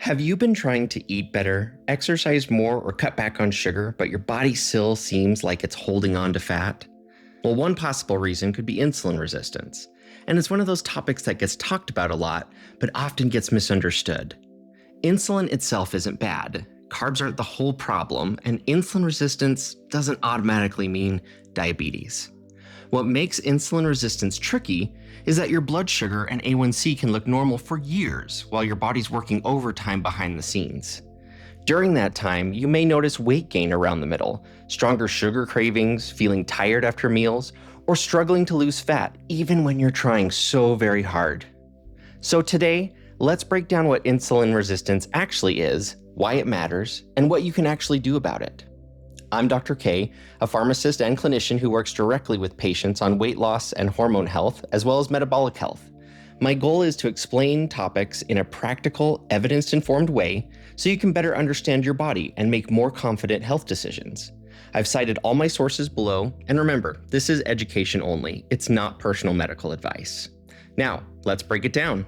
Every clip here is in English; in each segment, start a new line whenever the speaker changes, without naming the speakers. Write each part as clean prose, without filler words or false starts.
Have you been trying to eat better, exercise more, or cut back on sugar, but your body still seems like it's holding on to fat? Well, one possible reason could be insulin resistance, and it's one of those topics that gets talked about a lot, but often gets misunderstood. Insulin itself isn't bad, carbs aren't the whole problem, and insulin resistance doesn't automatically mean diabetes. What makes insulin resistance tricky is that your blood sugar and A1C can look normal for years while your body's working overtime behind the scenes. During that time, you may notice weight gain around the middle, stronger sugar cravings, feeling tired after meals, or struggling to lose fat even when you're trying so very hard. So today, let's break down what insulin resistance actually is, why it matters, and what you can actually do about it. I'm Dr. K, a pharmacist and clinician who works directly with patients on weight loss and hormone health, as well as metabolic health. My goal is to explain topics in a practical, evidence-informed way so you can better understand your body and make more confident health decisions. I've cited all my sources below, and remember, this is education only. It's not personal medical advice. Now, let's break it down.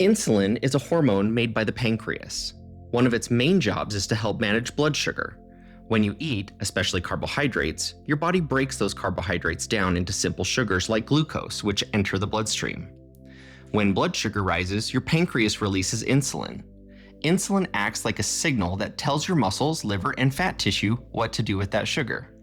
Insulin is a hormone made by the pancreas. One of its main jobs is to help manage blood sugar. When you eat, especially carbohydrates, your body breaks those carbohydrates down into simple sugars like glucose, which enter the bloodstream. When blood sugar rises, your pancreas releases insulin. Insulin acts like a signal that tells your muscles, liver, and fat tissue what to do with that sugar.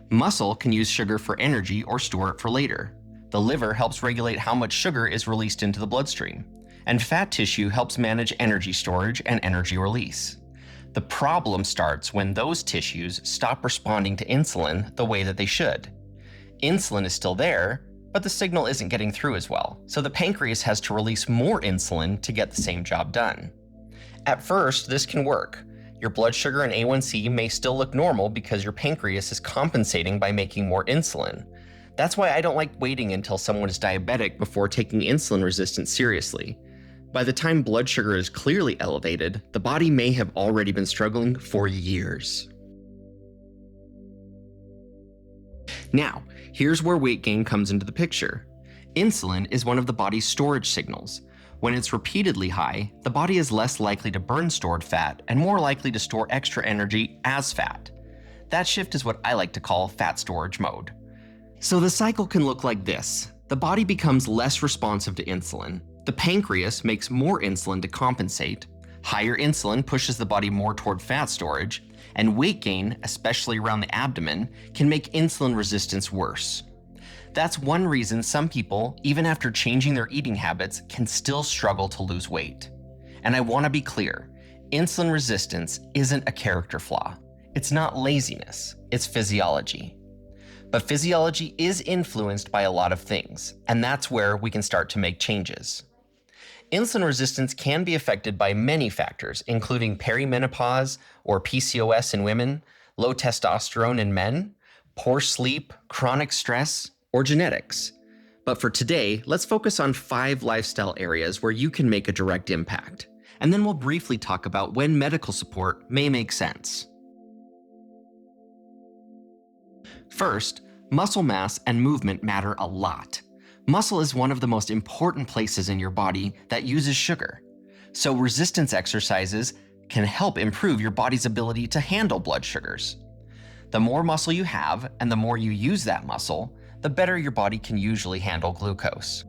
Muscle can use sugar for energy or store it for later. The liver helps regulate how much sugar is released into the bloodstream. And fat tissue helps manage energy storage and energy release. The problem starts when those tissues stop responding to insulin the way that they should. Insulin is still there, but the signal isn't getting through as well, so the pancreas has to release more insulin to get the same job done. At first, this can work. Your blood sugar and A1C may still look normal because your pancreas is compensating by making more insulin. That's why I don't like waiting until someone is diabetic before taking insulin resistance seriously. By the time blood sugar is clearly elevated, the body may have already been struggling for years. Now, here's where weight gain comes into the picture. Insulin is one of the body's storage signals. When it's repeatedly high, the body is less likely to burn stored fat and more likely to store extra energy as fat. That shift is what I like to call fat storage mode. So the cycle can look like this. The body becomes less responsive to insulin. The pancreas makes more insulin to compensate, higher insulin pushes the body more toward fat storage, and weight gain, especially around the abdomen, can make insulin resistance worse. That's one reason some people, even after changing their eating habits, can still struggle to lose weight. And I want to be clear, insulin resistance isn't a character flaw. It's not laziness, it's physiology. But physiology is influenced by a lot of things, and that's where we can start to make changes. Insulin resistance can be affected by many factors, including perimenopause or PCOS in women, low testosterone in men, poor sleep, chronic stress, or genetics. But for today, let's focus on 5 lifestyle areas where you can make a direct impact. And then we'll briefly talk about when medical support may make sense. First, muscle mass and movement matter a lot. Muscle is one of the most important places in your body that uses sugar. So resistance exercises can help improve your body's ability to handle blood sugars. The more muscle you have and the more you use that muscle, the better your body can usually handle glucose.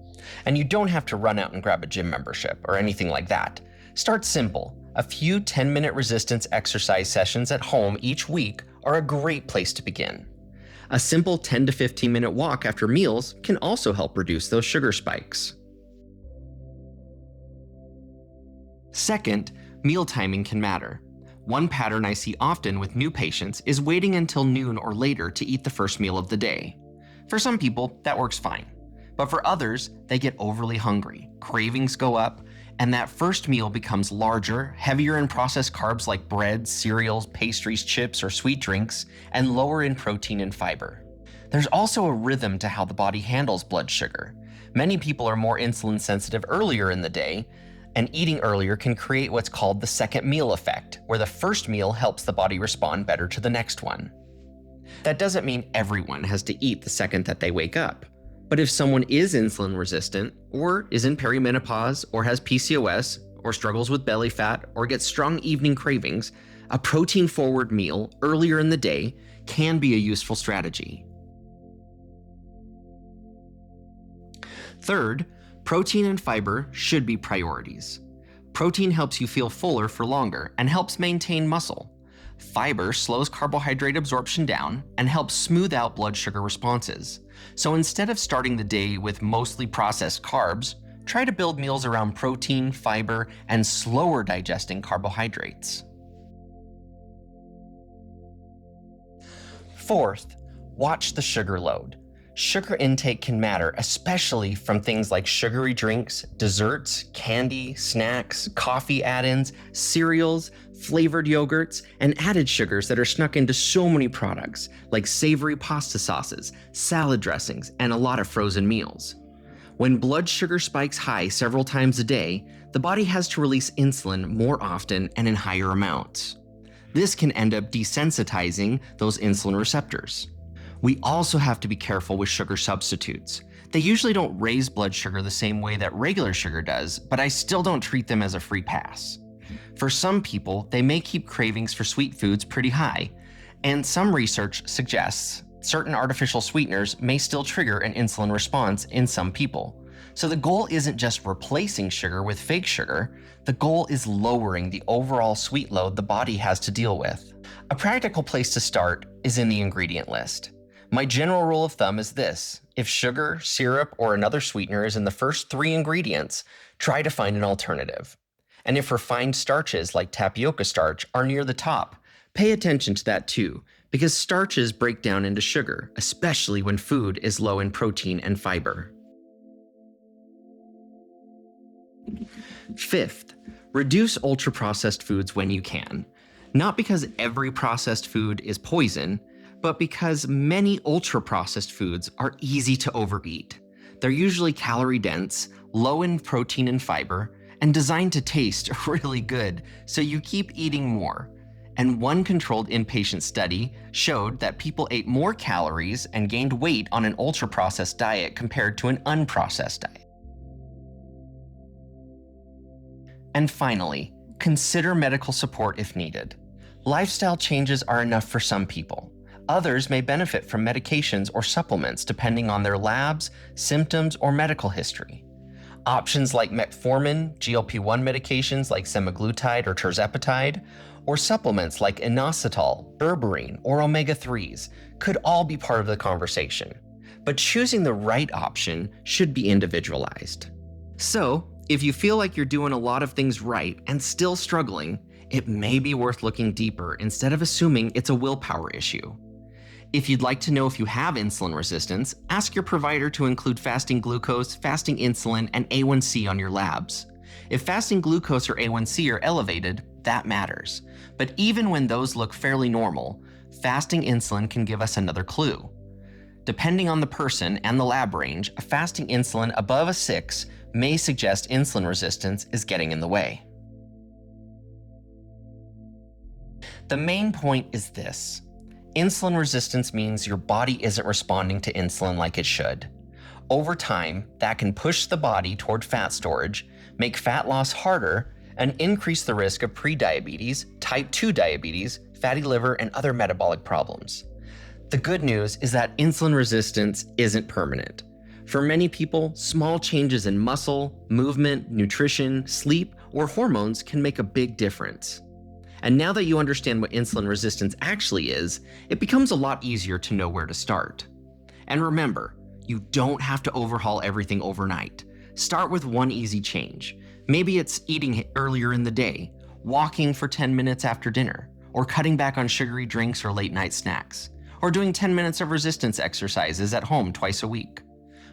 And you don't have to run out and grab a gym membership or anything like that. Start simple. A few 10-minute resistance exercise sessions at home each week are a great place to begin. A simple 10 to 15 minute walk after meals can also help reduce those sugar spikes. Second, meal timing can matter. One pattern I see often with new patients is waiting until noon or later to eat the first meal of the day. For some people, that works fine. But for others, they get overly hungry, cravings go up, and that first meal becomes larger, heavier in processed carbs like breads, cereals, pastries, chips, or sweet drinks, and lower in protein and fiber. There's also a rhythm to how the body handles blood sugar. Many people are more insulin sensitive earlier in the day, and eating earlier can create what's called the second meal effect, where the first meal helps the body respond better to the next one. That doesn't mean everyone has to eat the second that they wake up, But if someone is insulin resistant, or is in perimenopause, or has PCOS, or struggles with belly fat, or gets strong evening cravings, a protein-forward meal earlier in the day can be a useful strategy. Third, protein and fiber should be priorities. Protein helps you feel fuller for longer and helps maintain muscle. Fiber slows carbohydrate absorption down and helps smooth out blood sugar responses. So instead of starting the day with mostly processed carbs, try to build meals around protein, fiber, and slower digesting carbohydrates. Fourth, watch the sugar load. Sugar intake can matter, especially from things like sugary drinks, desserts, candy, snacks, coffee add-ins, cereals, flavored yogurts, and added sugars that are snuck into so many products, like savory pasta sauces, salad dressings, and a lot of frozen meals. When blood sugar spikes high several times a day, the body has to release insulin more often and in higher amounts. This can end up desensitizing those insulin receptors. We also have to be careful with sugar substitutes. They usually don't raise blood sugar the same way that regular sugar does, but I still don't treat them as a free pass. For some people, they may keep cravings for sweet foods pretty high, and some research suggests certain artificial sweeteners may still trigger an insulin response in some people. So the goal isn't just replacing sugar with fake sugar, the goal is lowering the overall sweet load the body has to deal with. A practical place to start is in the ingredient list. My general rule of thumb is this: if sugar, syrup, or another sweetener is in the first 3 ingredients, try to find an alternative. And if refined starches like tapioca starch are near the top, pay attention to that too, because starches break down into sugar, especially when food is low in protein and fiber. Fifth, reduce ultra-processed foods when you can. Not because every processed food is poison, but because many ultra-processed foods are easy to overeat. They're usually calorie-dense, low in protein and fiber, and designed to taste really good, so you keep eating more. And one controlled inpatient study showed that people ate more calories and gained weight on an ultra-processed diet compared to an unprocessed diet. And finally, consider medical support if needed. Lifestyle changes are enough for some people. Others may benefit from medications or supplements depending on their labs, symptoms, or medical history. Options like metformin, GLP-1 medications like semaglutide or tirzepatide, or supplements like inositol, berberine, or omega-3s could all be part of the conversation. But choosing the right option should be individualized. So, if you feel like you're doing a lot of things right and still struggling, it may be worth looking deeper instead of assuming it's a willpower issue. If you'd like to know if you have insulin resistance, ask your provider to include fasting glucose, fasting insulin, and A1C on your labs. If fasting glucose or A1C are elevated, that matters. But even when those look fairly normal, fasting insulin can give us another clue. Depending on the person and the lab range, a fasting insulin above a 6 may suggest insulin resistance is getting in the way. The main point is this: insulin resistance means your body isn't responding to insulin like it should. Over time, that can push the body toward fat storage, make fat loss harder, and increase the risk of prediabetes, type 2 diabetes, fatty liver, and other metabolic problems. The good news is that insulin resistance isn't permanent. For many people, small changes in muscle, movement, nutrition, sleep, or hormones can make a big difference. And now that you understand what insulin resistance actually is, it becomes a lot easier to know where to start. And remember, you don't have to overhaul everything overnight. Start with one easy change. Maybe it's eating earlier in the day, walking for 10 minutes after dinner, or cutting back on sugary drinks or late night snacks, or doing 10 minutes of resistance exercises at home twice a week.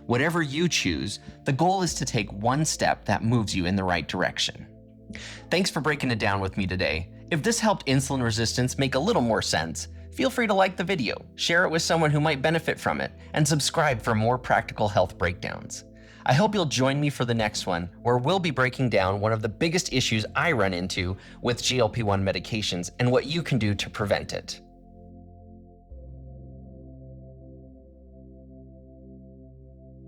Whatever you choose, the goal is to take one step that moves you in the right direction. Thanks for breaking it down with me today. If this helped insulin resistance make a little more sense, feel free to like the video, share it with someone who might benefit from it, and subscribe for more practical health breakdowns. I hope you'll join me for the next one, where we'll be breaking down one of the biggest issues I run into with GLP-1 medications and what you can do to prevent it.